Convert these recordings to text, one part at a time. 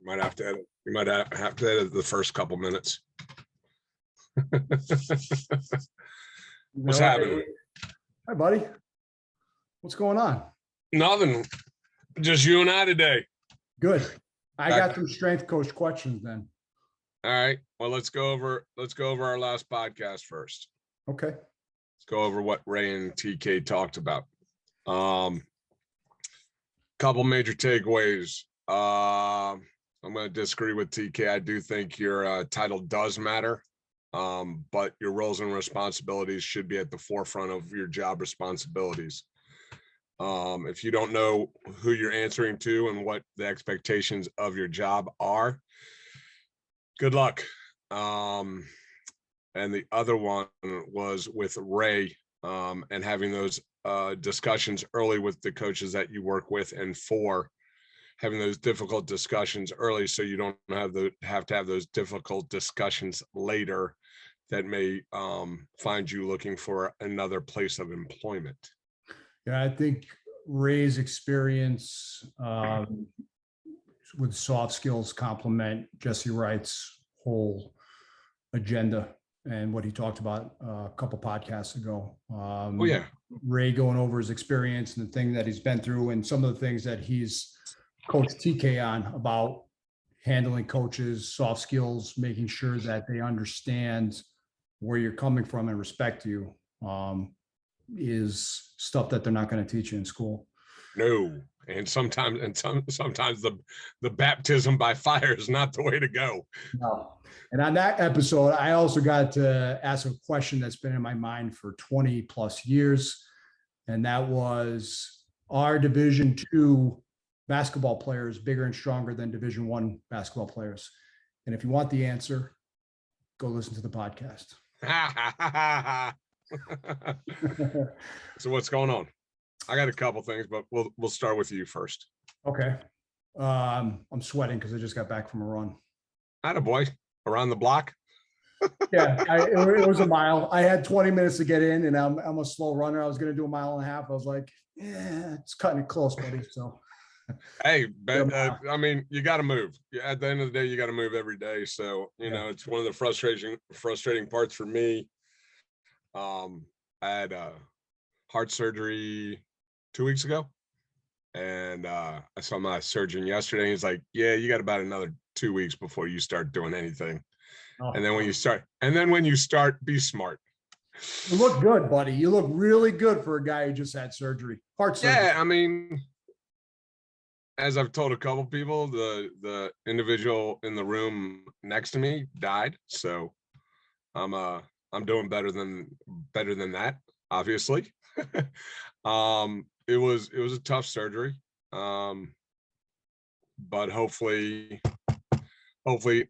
Might have to edit. You might have to edit the first couple minutes. What's happening? Hi, buddy. What's going on? Nothing. Just you and I today. Good. I got some strength coach questions then. All right. Well, let's go over our last podcast first. Okay. Let's go over what Ray and TK talked about. Couple major takeaways. I'm going to disagree with TK. I do think your title does matter, but your roles and responsibilities should be at the forefront of your job responsibilities. If you don't know who you're answering to and what the expectations of your job are, good luck. And the other one was with Ray, and having those discussions early with the coaches that you work with, and having those difficult discussions early so you don't have to have those difficult discussions later that may find you looking for another place of employment. Yeah, I think Ray's experience with soft skills complement Jesse Wright's whole agenda and what he talked about a couple podcasts ago. Oh yeah, Ray going over his experience and the thing that he's been through and some of the things that he's coached TK on about handling coaches, soft skills, making sure that they understand where you're coming from and respect you, is stuff that they're not going to teach you in school. No. And sometimes the baptism by fire is not the way to go. No. And on that episode, I also got to ask a question that's been in my mind for 20 plus years. And that was, are Division II basketball players bigger and stronger than Division I basketball players? And if you want the answer, go listen to the podcast. So what's going on? I got a couple things, but we'll start with you first. Okay. I'm sweating because I just got back from a run. Attaboy. Around the block? Yeah, it was a mile. I had 20 minutes to get in, and I'm a slow runner. I was going to do a mile and a half. I was like, yeah, it's cutting it close, buddy. So, hey, but I mean, you got to move. At the end of the day, you got to move every day. So, you know, it's one of the frustrating parts for me. I had heart surgery 2 weeks ago, and I saw my surgeon yesterday. He's like, yeah, you got about another 2 weeks before you start doing anything. Oh. And then when you start, be smart. You look good, buddy. You look really good for a guy who just had surgery. Heart surgery. Yeah, I mean, as I've told a couple people, the individual in the room next to me died. So I'm doing better than that, obviously. It was a tough surgery. But hopefully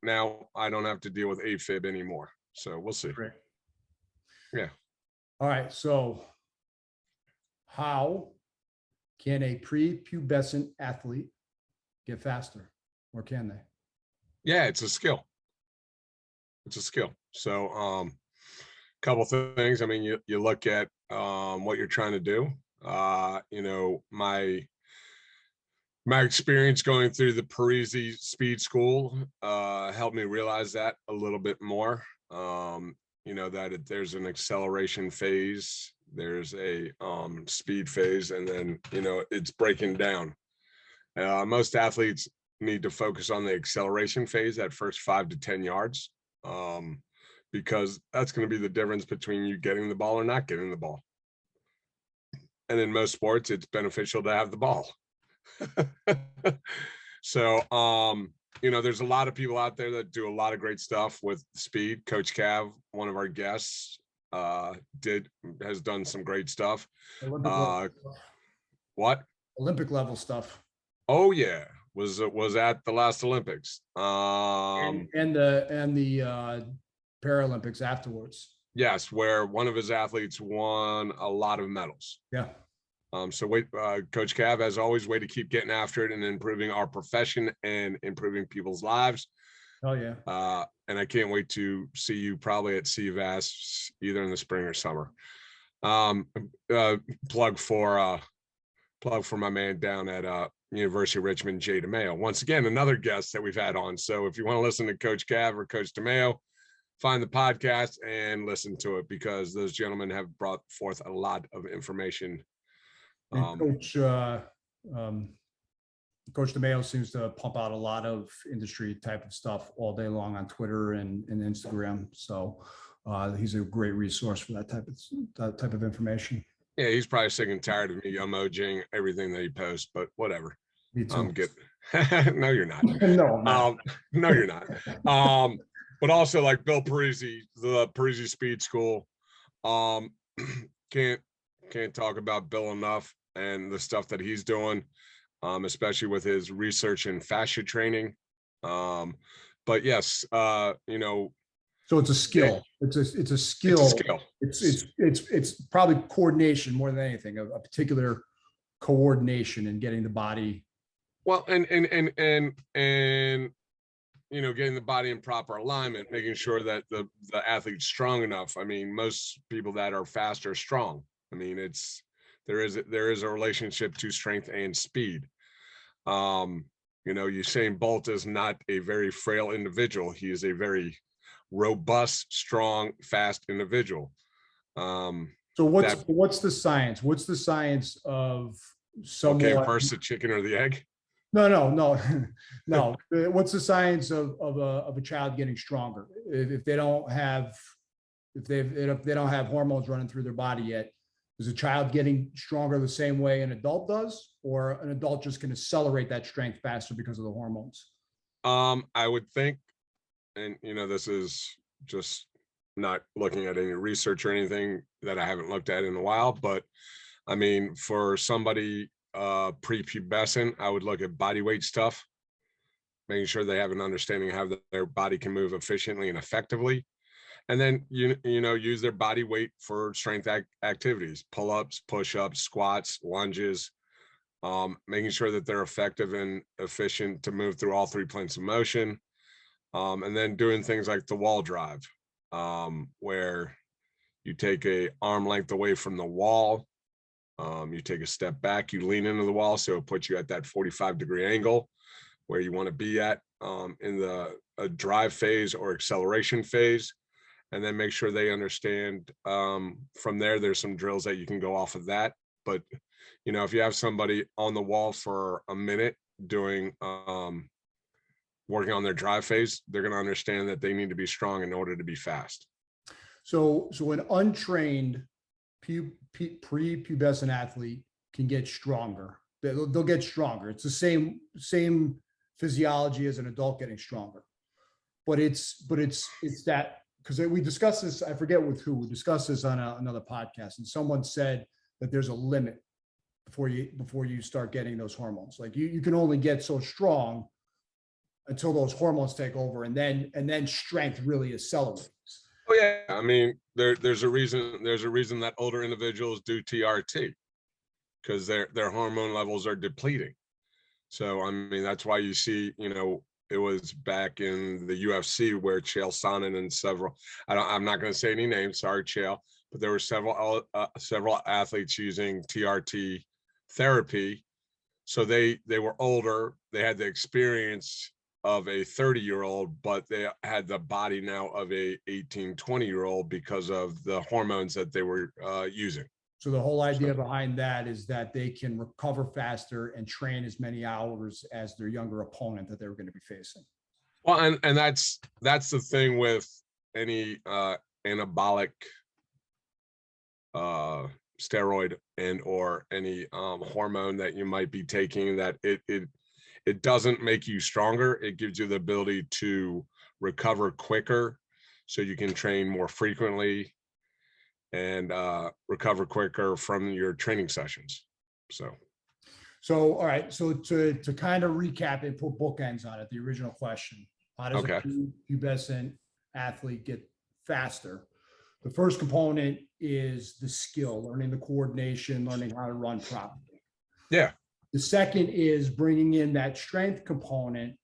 now I don't have to deal with AFib anymore. So we'll see. Great. Yeah. All right. So how can a pre-pubescent athlete get faster, or can they? Yeah, it's a skill. So couple things. I mean, you look at what you're trying to do. You know, my experience going through the Parisi speed school helped me realize that a little bit more. You know, that there's an acceleration phase, there's a speed phase, and then, you know, it's breaking down. Most athletes need to focus on the acceleration phase, that first 5 to 10 yards, because that's going to be the difference between you getting the ball or not getting the ball. And in most sports, it's beneficial to have the ball. So, you know, there's a lot of people out there that do a lot of great stuff with speed. Coach Cav, one of our guests, has done some great stuff. What? Olympic level stuff. Oh yeah, was at the last Olympics. And the Paralympics afterwards. Yes, where one of his athletes won a lot of medals. Yeah. So Coach Cav, as always, way to keep getting after it and improving our profession and improving people's lives. Oh yeah. And I can't wait to see you probably at CVAS either in the spring or summer. Plug for my man down at University of Richmond, Jay DeMayo. Once again, another guest that we've had on. So if you want to listen to Coach Cav or Coach DeMayo, find the podcast and listen to it, because those gentlemen have brought forth a lot of information. And Coach DeMayo seems to pump out a lot of industry type of stuff all day long on Twitter and Instagram. So he's a great resource for that type of information. Yeah, he's probably sick and tired of me emojing everything that he posts, but whatever. Me too. No, you're not. No, no, you're not. But also like Bill Parisi, the Parisi Speed School. Can't talk about Bill enough and the stuff that he's doing, especially with his research and fascia training. But yes, so it's a skill. It's a skill. It's a skill. It's probably coordination more than anything, a particular coordination in getting the body. Well, and getting the body in proper alignment, making sure that the athlete's strong enough. I mean, most people that are fast are strong. I mean, there is a relationship to strength and speed. Usain Bolt is not a very frail individual. He is a very robust, strong, fast individual. So what's the science? What's the science of someone? Okay, first the chicken or the egg? No. What's the science of a child getting stronger? If they don't have hormones running through their body yet, is a child getting stronger the same way an adult does, or an adult just can accelerate that strength faster because of the hormones? I would think, and this is just not looking at any research or anything that I haven't looked at in a while, but I mean, for somebody pre-pubescent, I would look at body weight stuff, making sure they have an understanding of how their body can move efficiently and effectively. And then, use their body weight for strength activities, pull-ups, push-ups, squats, lunges, making sure that they're effective and efficient to move through all three planes of motion. And then doing things like the wall drive, where you take a arm length away from the wall, you take a step back, you lean into the wall, so it puts you at that 45-degree angle where you want to be at in a drive phase or acceleration phase. And then make sure they understand from there's some drills that you can go off of that. But, if you have somebody on the wall for a minute doing working on their drive phase, they're going to understand that they need to be strong in order to be fast. So an untrained pre-pubescent athlete can get stronger. They'll get stronger. It's the same physiology as an adult getting stronger. But it's that, because we discussed this, I forget with who, we discussed this on another podcast, and someone said that there's a limit before you start getting those hormones. Like you can only get so strong until those hormones take over, and then strength really accelerates. Oh yeah, I mean, there's a reason that older individuals do TRT, because their hormone levels are depleting. So I mean, that's why you see, it was back in the UFC where Chael Sonnen and several, I'm not going to say any names, sorry Chael, but there were several athletes using TRT therapy. So they were older, they had the experience of a 30-year-old, but they had the body now of a 18, 20-year-old because of the hormones that they were using. So the whole idea behind that is that they can recover faster and train as many hours as their younger opponent that they were going to be facing. Well, and that's the thing with any anabolic steroid and or any hormone that you might be taking, that it doesn't make you stronger. It gives you the ability to recover quicker, so you can train more frequently and recover quicker from your training sessions. So all right. So to kind of recap and put bookends on it, the original question: how does a pubescent athlete get faster? The first component is the skill, learning the coordination, learning how to run properly. Yeah. The second is bringing in that strength component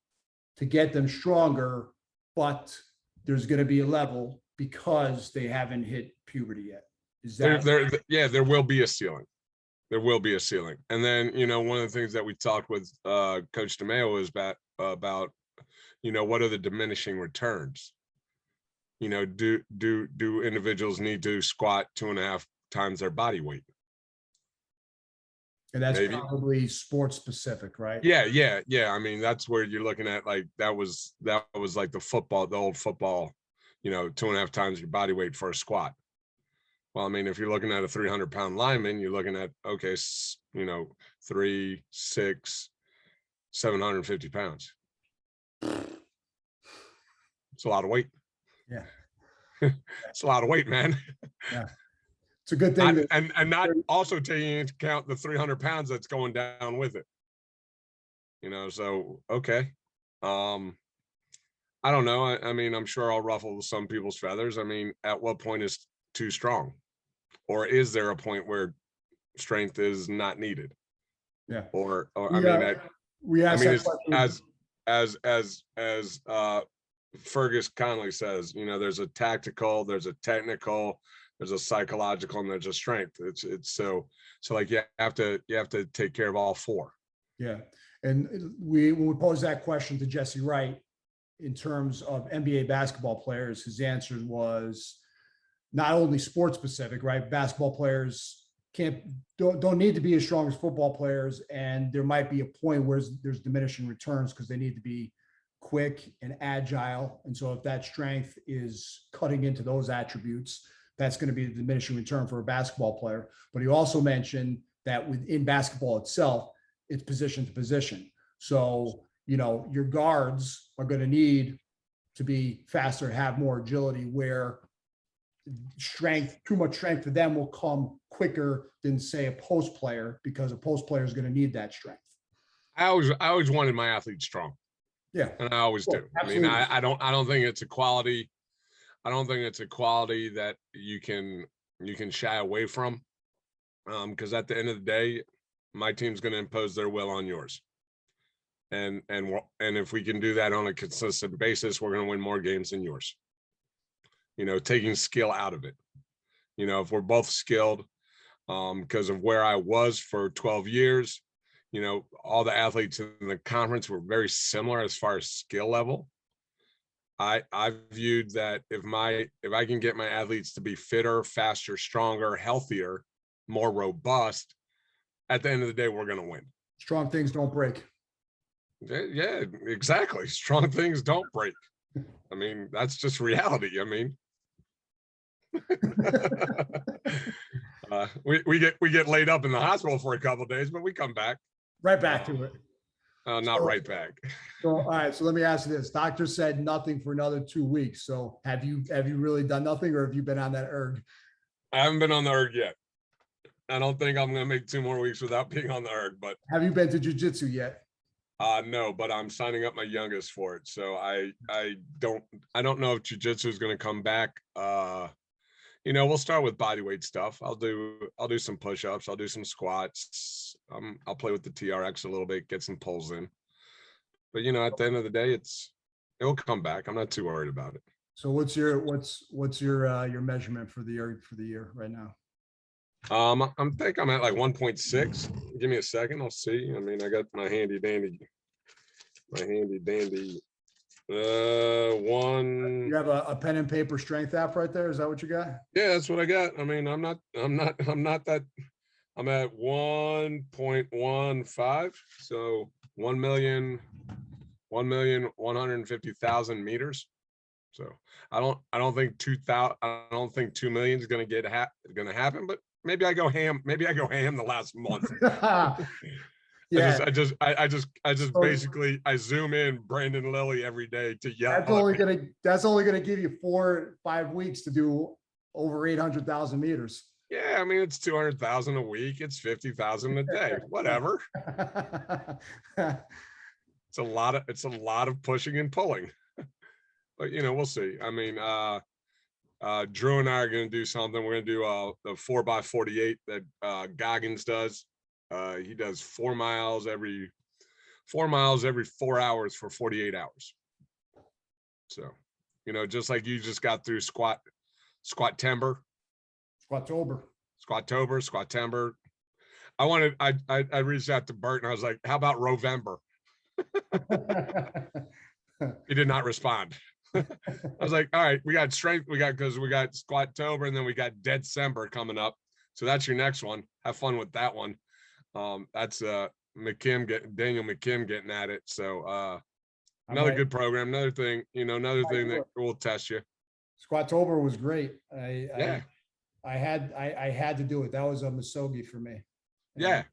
to get them stronger, but there's going to be a level because they haven't hit puberty yet. Is that there will be a ceiling. There will be a ceiling. And then, one of the things that we talked with Coach DeMeo is about, what are the diminishing returns? Do individuals need to squat 2.5 times their body weight? And that's Maybe. probably sports specific, right? Yeah. I mean, that's where you're looking at, like, that was like the old football, 2.5 times your body weight for a squat. Well, I mean, if you're looking at a 300-pound lineman, you're looking at, okay, 3, 6, 750 pounds. It's a lot of weight. Yeah. It's a lot of weight, man. Yeah. It's a good thing. And not also taking into account the 300 pounds that's going down with it. So, okay. I don't know. I mean, I'm sure I'll ruffle some people's feathers. I mean, at what point is too strong? Or is there a point where strength is not needed? Yeah. Or Yeah. As Fergus Connolly says, there's a tactical, there's a technical, there's a psychological, and there's a strength. It's so like you have to take care of all four. Yeah. And when we posed that question to Jesse Wright in terms of NBA basketball players, his answer was not only sports specific, right? Basketball players don't need to be as strong as football players, and there might be a point where there's diminishing returns because they need to be quick and agile. And so if that strength is cutting into those attributes, that's going to be the diminishing return for a basketball player. But he also mentioned that within basketball itself, it's position to position. So, your guards are going to need to be faster, have more agility, where too much strength for them will come quicker than, say, a post player, because a post player is going to need that strength. I always wanted my athletes strong. Yeah. And I always do. Absolutely. I mean, I don't think it's a quality. I don't think it's a quality that you can shy away from. Because at the end of the day, my team's going to impose their will on yours. And if we can do that on a consistent basis, we're going to win more games than yours. Taking skill out of it. If we're both skilled, because of where I was for 12 years, all the athletes in the conference were very similar as far as skill level. I viewed that if I can get my athletes to be fitter, faster, stronger, healthier, more robust, at the end of the day, we're going to win. Strong things don't break. Yeah, exactly. Strong things don't break. I mean, that's just reality. I mean, we get laid up in the hospital for a couple of days, but we come back. Right back to it. Not right back. So, all right. So let me ask you this. Doctor said nothing for another 2 weeks. So have you really done nothing, or have you been on that erg? I haven't been on the erg yet. I don't think I'm going to make 2 more weeks without being on the erg, but. Have you been to jiu-jitsu yet? No, but I'm signing up my youngest for it. So I don't know if jiu-jitsu is going to come back. We'll start with bodyweight stuff. I'll do some push-ups. I'll do some squats. I'll play with the TRX a little bit, get some pulls in. But at the end of the day, it'll come back. I'm not too worried about it. So what's your measurement for the year right now? I think I'm at like 1.6. Give me a second. I'll see. I mean, I got my handy dandy. One. You have a pen and paper strength app right there. Is that what you got? Yeah, that's what I got. I mean, I'm not that. I'm at 1.15. So 1,150,000 meters. So I don't think 2,000. I don't think 2 million is going to happen. But maybe I go ham. Maybe I go ham the last month. Yeah. I just basically I zoom in Brandon Lilly every day to yell. That's only gonna give you 4 or 5 weeks to do over 800,000 meters. Yeah, I mean, it's 200,000 a week. It's 50,000 a day. Whatever. It's a lot of pushing and pulling. But we'll see. I mean, Drew and I are going to do something. We're going to do the 4x48 that Goggins does. He does 4 miles every 4 hours for 48 hours. So, just like you just got through Squat-tober. I reached out to Bert and I was like, how about Rovember? He did not respond. I was like, all right, we got strength. Because we got Squattober and then we got December coming up. So that's your next one. Have fun with that one. That's Daniel McKim getting at it. So another good program, another thing that will test you. Squattober was great. Yeah. I had to do it. That was a Musogi for me. Yeah.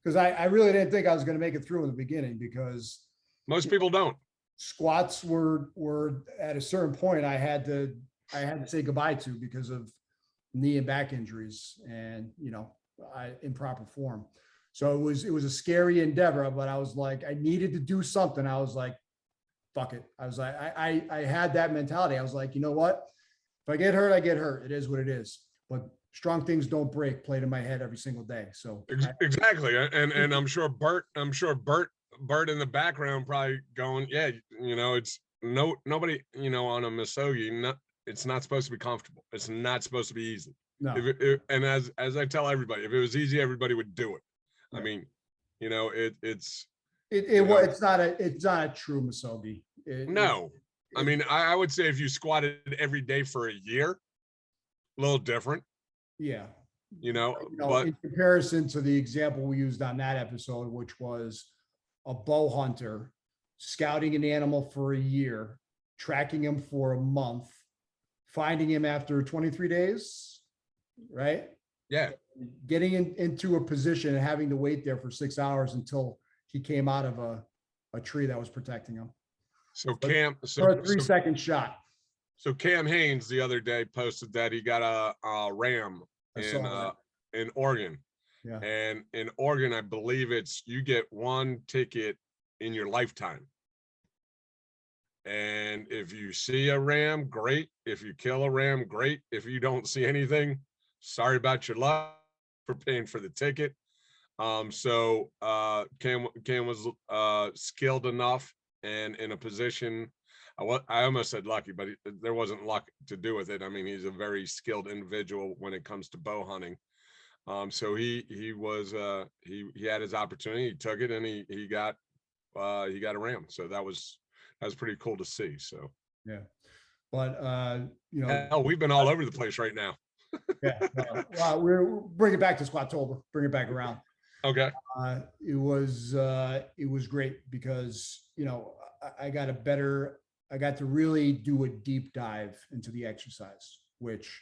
Because I really didn't think I was going to make it through in the beginning, because most people don't. Squats were at a certain point I had to say goodbye to because of knee and back injuries and improper form. So it was a scary endeavor, but I was like, I needed to do something. I was like, fuck it. I was like, I had that mentality. I was like, you know what? If I get hurt, I get hurt. It is what it is. But strong things don't break played in my head every single day. So exactly. And I'm sure Bert in the background probably going, yeah, it's nobody, on a Musogi, it's not supposed to be comfortable. It's not supposed to be easy. No. And as I tell everybody, if it was easy, everybody would do it. Yeah. I mean, it's not a true Musogi. No. I mean, I would say if you squatted every day for a year, a little different. Yeah. But in comparison to the example we used on that episode, which was a bow hunter scouting an animal for a year, tracking him for a month, finding him after 23 days, right? Yeah. Getting into a position and having to wait there for 6 hours until he came out of a tree that was protecting him. So for a 3-second shot. So Cam Haynes the other day posted that he got a ram in Oregon. Yeah. And in Oregon, I believe you get one ticket in your lifetime. And if you see a ram, great. If you kill a ram, great. If you don't see anything, sorry about your luck for paying for the ticket. So Cam was skilled enough and in a position. I almost said lucky, but there wasn't luck to do with it. I mean, he's a very skilled individual when it comes to bow hunting. So he had his opportunity. He took it, and he got a ram. So that was pretty cool to see. So yeah, but hell, we've been all over the place right now. Yeah, we're bring it back to Squattober. Bring it back around. Okay. It was great because I got to really do a deep dive into the exercise, which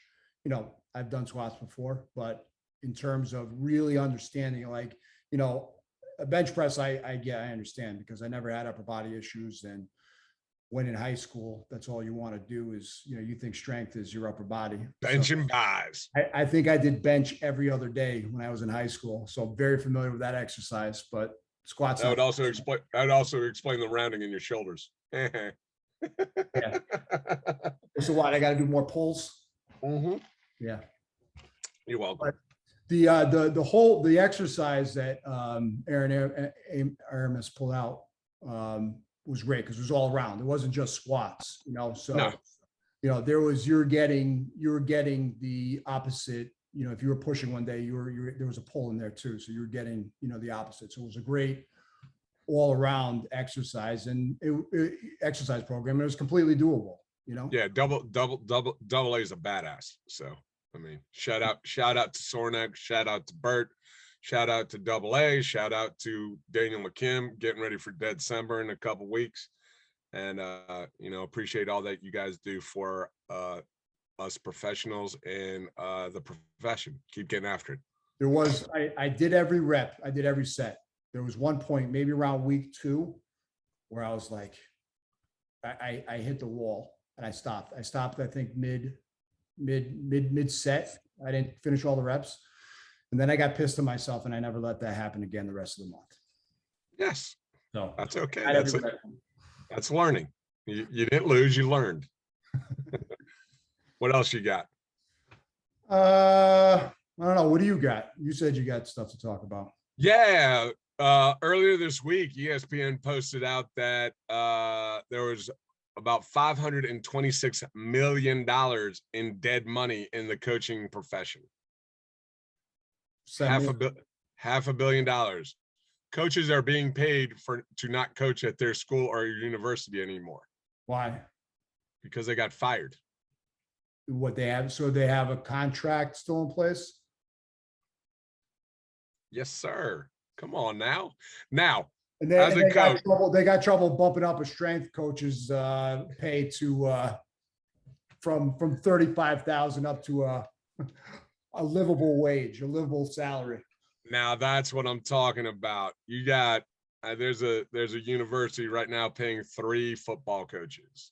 I've done squats before, but in terms of really understanding, like a bench press, I understand because I never had upper body issues, and when in high school, that's all you want to do is, you think strength is your upper body. Bench and buys. I think I did bench every other day when I was in high school. So I'm very familiar with that exercise, but squats. That would also explain the rounding in your shoulders. Yeah. So what? I got to do more pulls. Mm-hmm. Yeah. You're welcome. But the exercise that Aaron Aramis pulled out was great because it was all around. It wasn't just squats, So no. there was you're getting the opposite. If you were pushing one day, there was a pull in there too. So you're getting the opposite. So it was a great all around exercise and exercise program. And it was completely doable. Yeah, double A is a badass. So I mean, shout out to Sornek, shout out to Bert, shout out to Double A, shout out to Daniel McKim, getting ready for December in a couple weeks, and appreciate all that you guys do for us professionals and the profession. Keep getting after it. I did every rep, I did every set. There was one point, maybe around week 2, where I was like, I hit the wall and I stopped. I think mid set. I didn't finish all the reps. And then I got pissed at myself and I never let that happen again the rest of the month. Yes. So that's okay. That's learning. You didn't lose, you learned. What else you got? I don't know. What do you got? You said you got stuff to talk about. Yeah. Earlier this week, ESPN posted out that there was about $526 million in dead money in the coaching profession. $500 million. Coaches are being paid to not coach at their school or university anymore Why? because they got fired. What they have, so they have a contract still in place? Yes, sir. Come on now. Now, And as a coach, they got trouble bumping up a strength coach's pay to from 35,000 up to a livable wage, a livable salary. now that's what I'm talking about. You got there's a university right now paying 3 football coaches,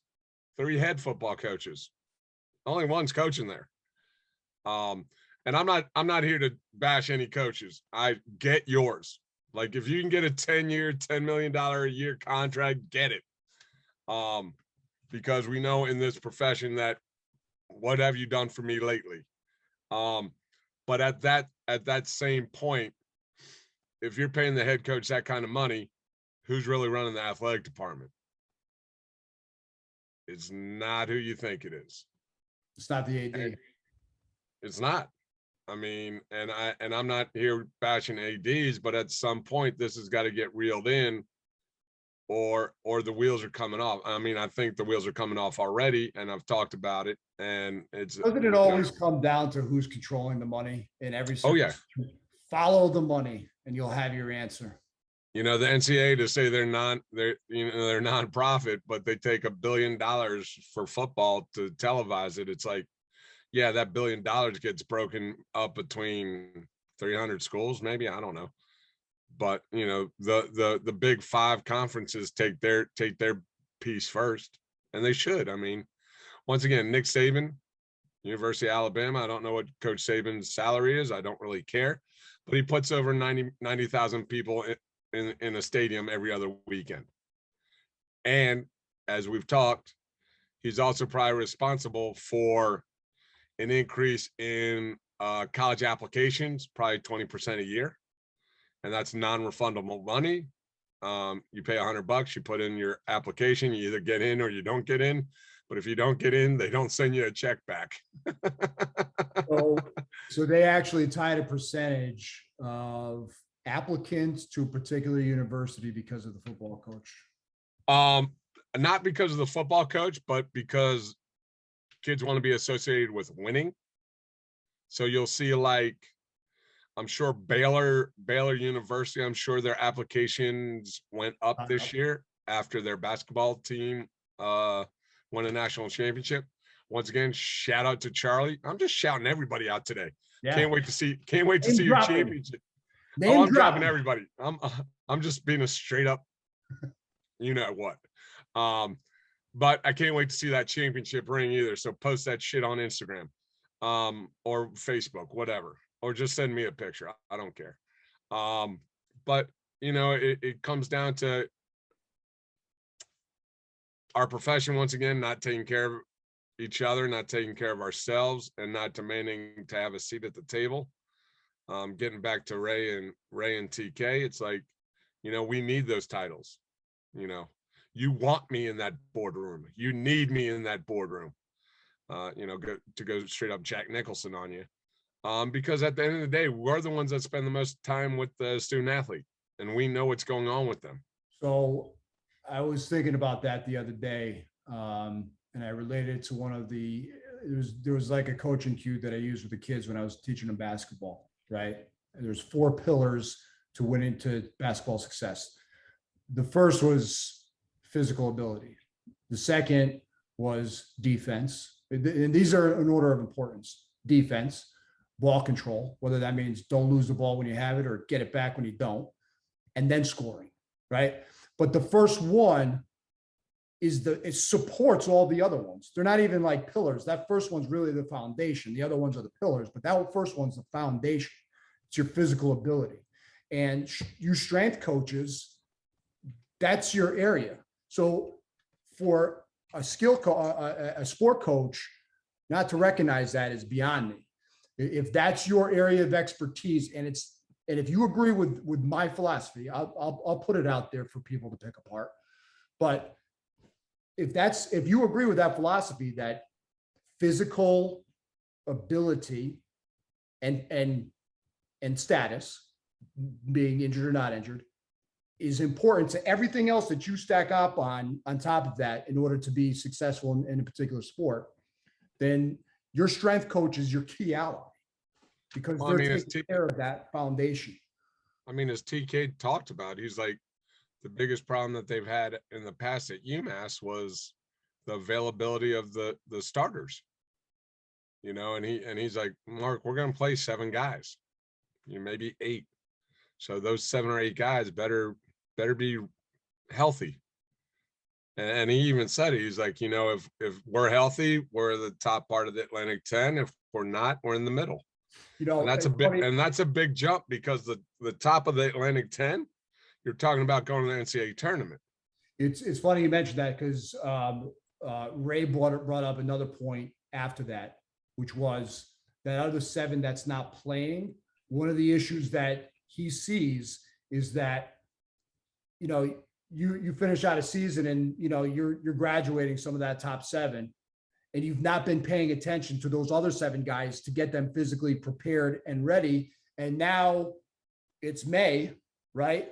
3 head football coaches. Only one's coaching there. And I'm not here to bash any coaches. I get yours. Like if you can get a 10-year, $10 million a year contract, get it. Because we know in this profession that what have you done for me lately? But at that same point, if you're paying the head coach that kind of money, who's really running the athletic department? It's not who you think it is. It's not the AD. It's not. I mean, and I'm not here bashing ADs, but at some point this has got to get reeled in, or the wheels are coming off. I mean, I think the wheels are coming off already, and I've talked about it. And it's Doesn't it always come down to who's controlling the money in every situation? Oh yeah. Follow the money and you'll have your answer. The NCAA to say they're nonprofit, but they take $1 billion for football to televise it. It's like, yeah, that $1 billion gets broken up between 300 schools, maybe, I don't know. But the big 5 conferences take their piece first, and they should. I mean, once again, Nick Saban, University of Alabama. I don't know what Coach Saban's salary is. I don't really care, but he puts over 90,000 people in a stadium every other weekend. And as we've talked, he's also probably responsible for an increase in college applications, probably 20% a year. And that's non-refundable money. You pay $100, you put in your application, you either get in or you don't get in. But if you don't get in, they don't send you a check back. So they actually tied a percentage of applicants to a particular university because of the football coach. Not because of the football coach, but because kids want to be associated with winning. So you'll see, like, I'm sure Baylor University, I'm sure their applications went up this year after their basketball team won a national championship. Once again, shout out to Charlie. I'm just shouting everybody out today. Yeah. Can't wait to see your championship. I'm dropping everybody. I'm just being a straight up, you know what. But I can't wait to see that championship ring either. So post that shit on Instagram, or Facebook, whatever, or just send me a picture. I don't care. But it comes down to our profession, once again, not taking care of each other, not taking care of ourselves, and not demanding to have a seat at the table. Getting back to Ray and TK, it's like, we need those titles. You want me in that boardroom. You need me in that boardroom. Go straight up Jack Nicholson on you. Because at the end of the day, we're the ones that spend the most time with the student athlete, and we know what's going on with them. So I was thinking about that the other day, and I related it to one of there was like a coaching cue that I used with the kids when I was teaching them basketball, right? There's 4 pillars to win into basketball success. The first was physical ability. The second was defense. And these are in order of importance. Defense, ball control, whether that means don't lose the ball when you have it or get it back when you don't, and then scoring, right? But the first one it supports all the other ones. They're not even like pillars. That first one's really the foundation. The other ones are the pillars, but that first one's the foundation. It's your physical ability. And you strength coaches, that's your area. So for a a sport coach, not to recognize that is beyond me. If that's your area of expertise, and if you agree with my philosophy, I'll put it out there for people to pick apart. But if you agree with that philosophy, that physical ability and status being injured or not injured, is important to everything else that you stack up on top of that in order to be successful in a particular sport, then your strength coach is your key ally because Well, I they're mean, taking care of that foundation. I mean, as TK talked about, he's like, the biggest problem that they've had in the past at UMass was the availability of the starters. You know, and he's like, Mark, we're going to play 7 guys, maybe 8. So those 7 or 8 guys better be healthy. And he even said it. He's like, if we're healthy, we're the top part of the Atlantic 10. If we're not, we're in the middle. And that's a big jump because the top of the Atlantic 10, you're talking about going to the NCAA tournament. It's funny you mentioned that because Ray brought up another point after that, which was that other 7 that's not playing. One of the issues that he sees is that, you finish out a season and, you're graduating some of that top 7 and you've not been paying attention to those other 7 guys to get them physically prepared and ready. And now it's May, right?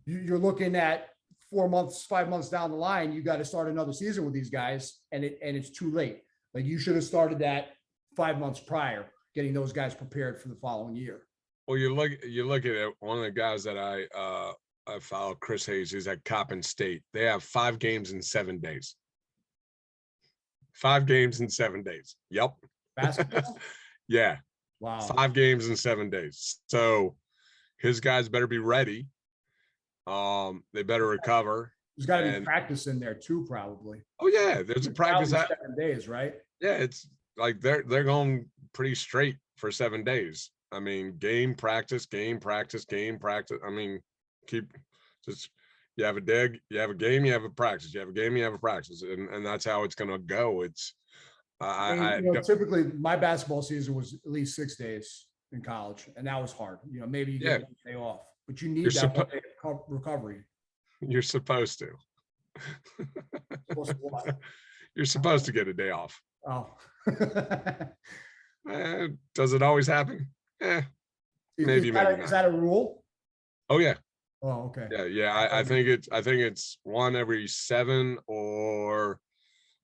You're looking at 4 months, 5 months down the line, you got to start another season with these guys and it's too late. Like you should have started that 5 months prior, getting those guys prepared for the following year. Well, you look at it, one of the guys that I follow, Chris Hayes, he's at Coppin State. They have 5 games in 7 days. 5 games in 7 days. Yep. Basketball? Yeah. Wow. 5 games in 7 days. So his guys better be ready. They better recover. There's got to be practice in there too, probably. Oh yeah, there's a practice. 7 days, right? Yeah, it's like they're going pretty straight for 7 days. I mean, game, practice, game, practice, game, practice. I mean, you have a dig, you have a game, you have a practice, you have a game, you have a practice, and that's how it's going to go. It's typically my basketball season was at least 6 days in college, and that was hard. Maybe you get 1 day off, but you need that 1 day recovery. You're supposed to. You're supposed to get a day off. Oh. Does it always happen? Maybe not. Is that a rule? Oh yeah. Oh, okay. Yeah. I think it's 1 every 7 or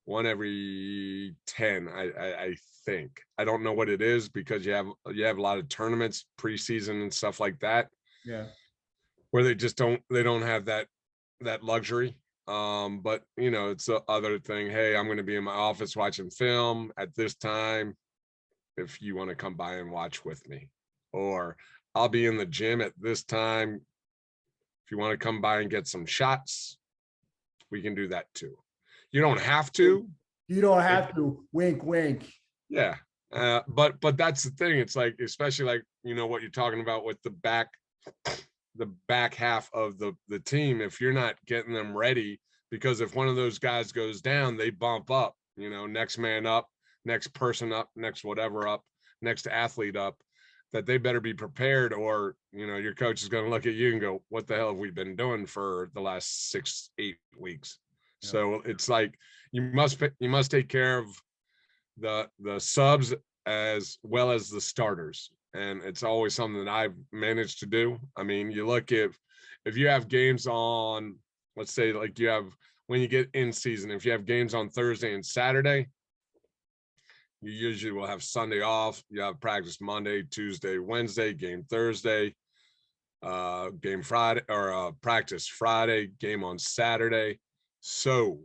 1 every 10. I think. I don't know what it is because you have a lot of tournaments, preseason and stuff like that. Yeah. Where they don't have that luxury. But it's the other thing. Hey, I'm going to be in my office watching film at this time. If you want to come by and watch with me, or I'll be in the gym at this time. If you want to come by and get some shots, we can do that too. You don't have to. You don't have to. Wink, wink. Yeah. But that's the thing. It's like, especially like, what you're talking about with the back half of the team, if you're not getting them ready, because if one of those guys goes down, they bump up, next man up, next person up, next whatever up, next athlete up, that they better be prepared, or your coach is going to look at you and go, what the hell have we been doing for the last 6-8 weeks? Yeah. So it's like you must take care of the subs as well as the starters, and it's always something that I've managed to do. I mean, you look at if you have games on, let's say, like you have, when you get in season, if you have games on Thursday and Saturday, you usually will have Sunday off. You have practice Monday, Tuesday, Wednesday, game Thursday, game Friday, or practice Friday, game on Saturday. So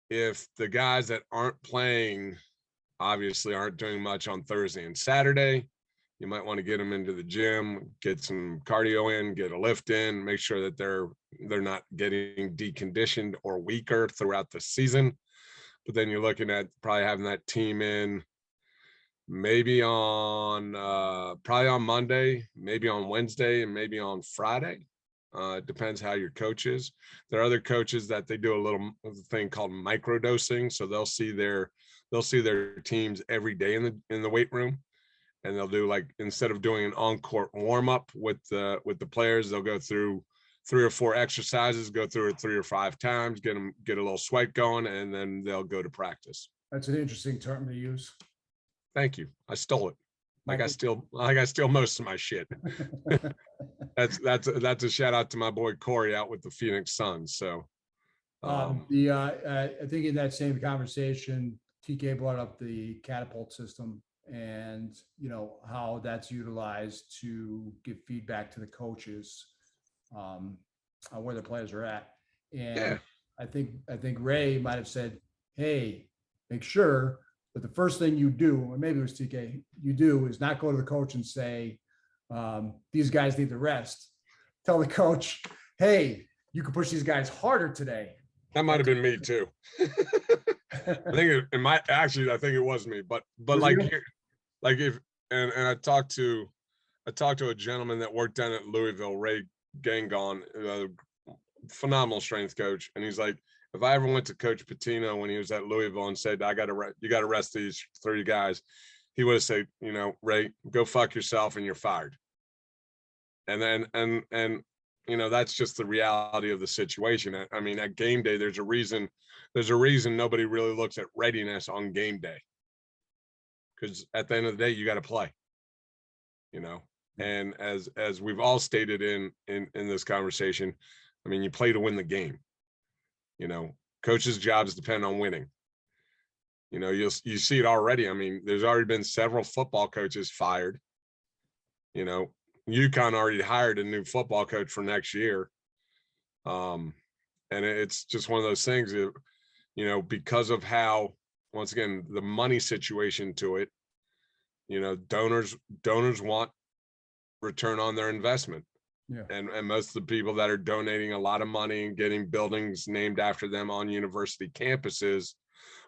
if the guys that aren't playing obviously aren't doing much on Thursday and Saturday, you might want to get them into the gym, get some cardio in, get a lift in, make sure that they're not getting deconditioned or weaker throughout the season. But then you're looking at probably having that team in maybe on probably on Monday, maybe on Wednesday, and maybe on Friday. It depends how your coach is. There are other coaches that they do a little thing called microdosing. So they'll see their teams every day in the weight room. And they'll do, like, instead of doing an on-court warm-up with the players, they'll go through 3 or 4 exercises, go through it 3 or 5 times, get a little sweat going, and then they'll go to practice. That's an interesting term to use. Thank you. I stole it. Like I steal most of my shit. That's a shout out to my boy Corey out with the Phoenix Suns. So I think in that same conversation, TK brought up the catapult system and how that's utilized to give feedback to the coaches on where the players are at. And yeah, I think Ray might have said, "Hey, make sure that the first thing you do, or maybe it was TK, you do is not go to the coach and say, these guys need the rest. Tell the coach, hey, you can push these guys harder today." that might have been me too. I think I think it was me, but like if I talked to a gentleman that worked down at Louisville, Ray Gangon, phenomenal strength coach, and he's like, if I ever went to Coach Patino when he was at Louisville and said, you got to rest these 3 guys, he would have said, Ray, go fuck yourself and you're fired. And then that's just the reality of the situation. I mean, at game day, there's a reason nobody really looks at readiness on game day, because at the end of the day, you got to play. And as we've all stated in this conversation, I mean, you play to win the game. Coaches' jobs depend on winning. You see it already. I mean, there's already been several football coaches fired. UConn already hired a new football coach for next year. And it's just one of those things that, because of how, once again, the money situation to it, donors want return on their investment. Yeah. And most of the people that are donating a lot of money and getting buildings named after them on university campuses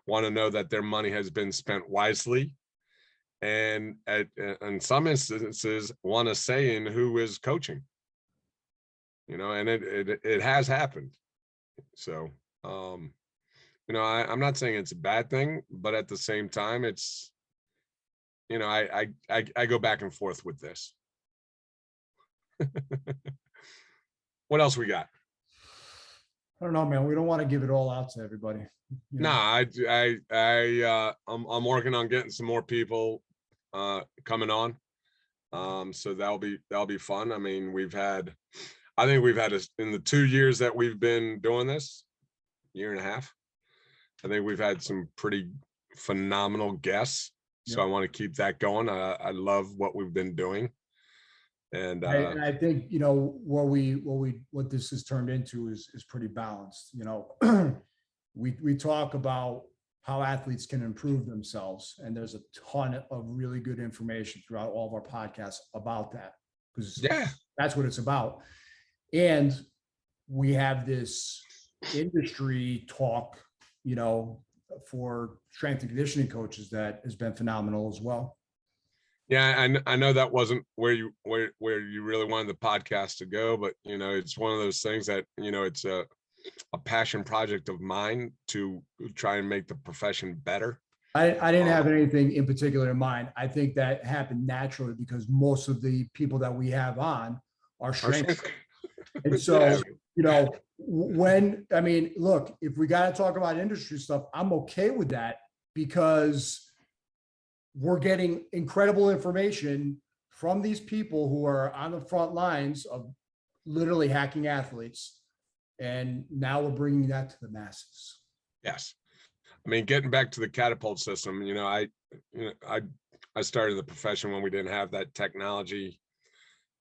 want to know that their money has been spent wisely, and in some instances want to say in who is coaching. And it has happened. So I'm not saying it's a bad thing, but at the same time, it's I go back and forth with this. What else we got? I don't know, man. We don't want to give it all out to everybody. Nah, I'm working on getting some more people coming on. So that'll be fun. I mean, I think we've had in the 2 years that we've been doing this, year and a half, I think we've had some pretty phenomenal guests. So I want to keep that going. I love what we've been doing. And I think what this has turned into is pretty balanced. We talk about how athletes can improve themselves, and there's a ton of really good information throughout all of our podcasts about that, because that's what it's about. And we have this industry talk, for strength and conditioning coaches that has been phenomenal as well. Yeah, I know that wasn't where you really wanted the podcast to go, but it's one of those things that it's a passion project of mine to try and make the profession better. I didn't have anything in particular in mind. I think that happened naturally because most of the people that we have on are strength. And so, look, if we got to talk about industry stuff, I'm okay with that, because we're getting incredible information from these people who are on the front lines of literally hacking athletes. And now we're bringing that to the masses. Yes. I mean, getting back to the catapult system, I started the profession when we didn't have that technology.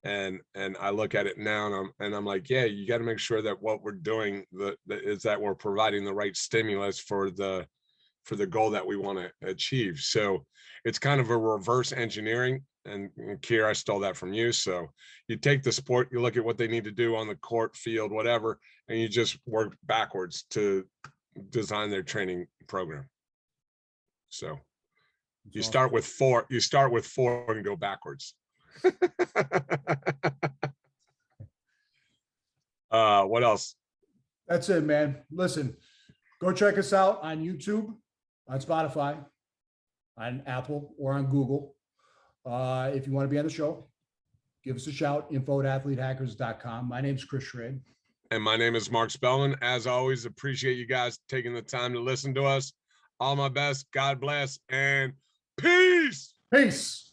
And I look at it now and I'm like, yeah, you got to make sure that what we're doing is that we're providing the right stimulus for the goal that we want to achieve. So it's kind of a reverse engineering. And Kier, I stole that from you. So you take the sport, you look at what they need to do on the court, field, whatever, and you just work backwards to design their training program. So you start with 4 and go backwards. What else? That's it, man. Listen, go check us out on YouTube, on Spotify, on Apple, or on Google. If you want to be on the show, give us a shout, info@athletehackers.com. My name's Chris Schrade. And my name is Mark Spellman. As always, appreciate you guys taking the time to listen to us. All my best. God bless and peace. Peace.